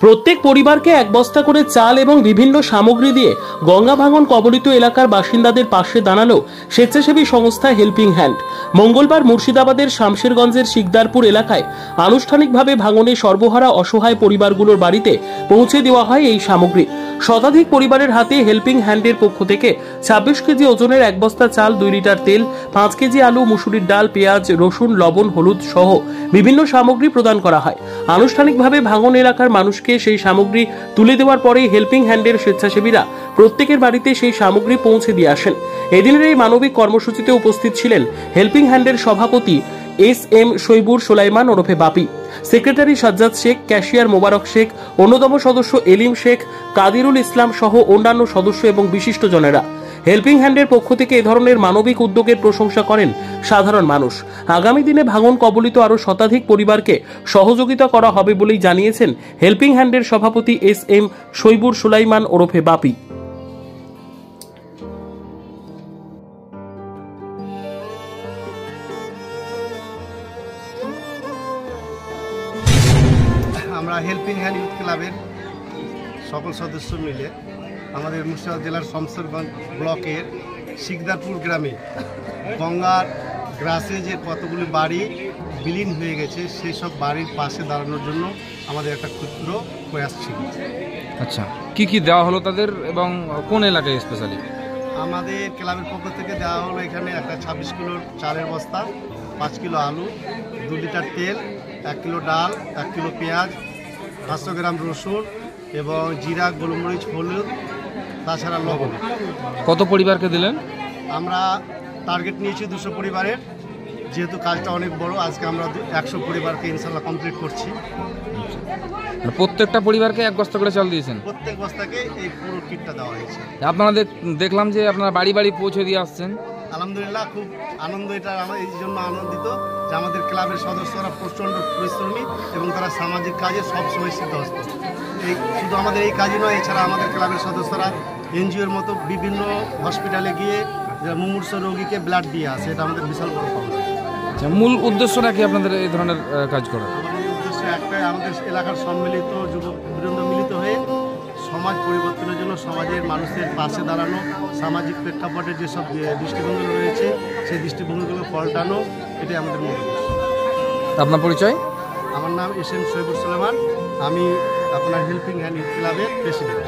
প্রত্যেক পরিবারকে এক বস্তা করে চাল এবং বিভিন্ন সামগ্রী দিয়ে গঙ্গা ভাঙন কবলিত এলাকার বাসিন্দাদের পাশে দাঁড়ালো স্বেচ্ছাসেবী সংস্থা হেল্পিং হ্যান্ড। মঙ্গলবার মুর্শিদাবাদের শামশেরগঞ্জের শিকদারপুর এলাকায় আনুষ্ঠানিকভাবে ভাঙনে সর্বহারা অসহায় পরিবারগুলোর বাড়িতে পৌঁছে দেওয়া হয় এই সামগ্রী। শতাধিক পরিবারের হাতে হেল্পিং হ্যান্ডের পক্ষ থেকে 26 কেজি ওজনের এক বস্তা চাল, 2 লিটার তেল, 5 কেজি আলু, মুসুরির ডাল, পেঁয়াজ, রসুন, লবণ, হলুদ সহ বিভিন্ন সামগ্রী প্রদান করা হয়। আনুষ্ঠানিকভাবে ভাঙন এলাকার মানুষকে সেই সামগ্রী তুলে দেওয়ার পরে হেল্পিং হ্যান্ডের স্বেচ্ছাসেবীরা প্রত্যেকের বাড়িতে সেই সামগ্রী পৌঁছে দিয়ে আসেন। এদিনের এই মানবিক কর্মসূচিতে উপস্থিত ছিলেন হেল্পিং হ্যান্ডের সভাপতি এস.এম. শৈবুর সুলাইমান ওরফে বাপি, সেক্রেটারি সাজ্জাদ শেখ, ক্যাশিয়ার মোবারক শেখ, অন্যতম সদস্য এলিম শেখ, কাদিরুল ইসলাম সহ অন্যান্য সদস্য এবং বিশিষ্টজনেরা। হেল্পিং হ্যান্ডের পক্ষ থেকে এ ধরনের মানবিক উদ্যোগের প্রশংসা করেন সাধারণ মানুষ। আগামী দিনে ভাঙন কবলিত আরও শতাধিক পরিবারকে সহযোগিতা করা হবে বলেই জানিয়েছেন হেল্পিং হ্যান্ডের সভাপতি এস.এম. শৈবুর সুলাইমান ওরফে বাপি। আমরা হেল্পিং হ্যান্ড ইউথ ক্লাবের সকল সদস্য মিলে আমাদের মুর্শিদাবাদ জেলার শামশেরগঞ্জ ব্লকের শিকদারপুর গ্রামে গঙ্গার গ্রাসে যে কতগুলি বাড়ি বিলীন হয়ে গেছে সেই সব বাড়ির পাশে দাঁড়ানোর জন্য আমাদের একটা ক্ষুদ্র প্রয়াস ছিল। আচ্ছা, কি কি দেওয়া হলো তাদের এবং কোন এলাকায় স্পেশালি? আমাদের ক্লাবের পক্ষ থেকে দেওয়া হলো এখানে একটা 26 কিলোর চালের বস্তা, 5 কিলো আলু, 2 লিটার তেল, 1 কিলো ডাল, 1 কিলো পেঁয়াজ, 500 গ্রাম রসুন এবং জিরা, গোলমরিচ, হলুদ, তাছাড়া লবণ। কত পরিবারকে দিলেন? আমরা টার্গেট নিয়েছি 200 পরিবারের। যেহেতু কাজটা অনেক বড়, আজকে আমরা 100 পরিবারকে ইনশাল্লাহ কমপ্লিট করছি। প্রত্যেকটা পরিবারকে এক বস্তা করে চাল দিয়েছেন? প্রত্যেক বস্তাকে এই পুরো কিটটা দেওয়া হয়েছে। আপনারা দেখলাম যে আপনারা বাড়ি বাড়ি পৌঁছে দিয়ে আসছেন। আলহামদুলিল্লাহ, খুব আনন্দ। এটা আমরা এই জন্য আনন্দিত যে আমাদের ক্লাবের সদস্যরা প্রচণ্ড পরিশ্রমী এবং তারা সামাজিক কাজে সবসময় সিদ্ধহস্ত। শুধু আমাদের এই কাজই নয়, এছাড়া আমাদের ক্লাবের সদস্যরা এনজিওর মতো বিভিন্ন হসপিটালে গিয়ে মুমূর্ষ রোগীকে ব্লাড দিয়ে আসে। এটা আমাদের বিশাল বড় পাওনা। মূল উদ্দেশ্যটা কি আপনাদের এই ধরনের কাজ করা? আমাদের উদ্দেশ্য একটাই, আমাদের এলাকার সম্মিলিত যুবকবৃন্দ মিলিত হয়ে সমাজ পরিবর্তনের জন্য সমাজের মানুষের পাশে দাঁড়ানো, সামাজিক প্রেক্ষাপটে যেসব দৃষ্টিভঙ্গি রয়েছে সেই দৃষ্টিভঙ্গিগুলো পাল্টানো, এটাই আমাদের মূল উদ্দেশ্য। আপনার পরিচয়? আমার নাম এস.এম. শৈবুর সুলাইমান, আমি আপনার হেল্পিং হ্যান্ড ইউথ ক্লাবের প্রেসিডেন্ট।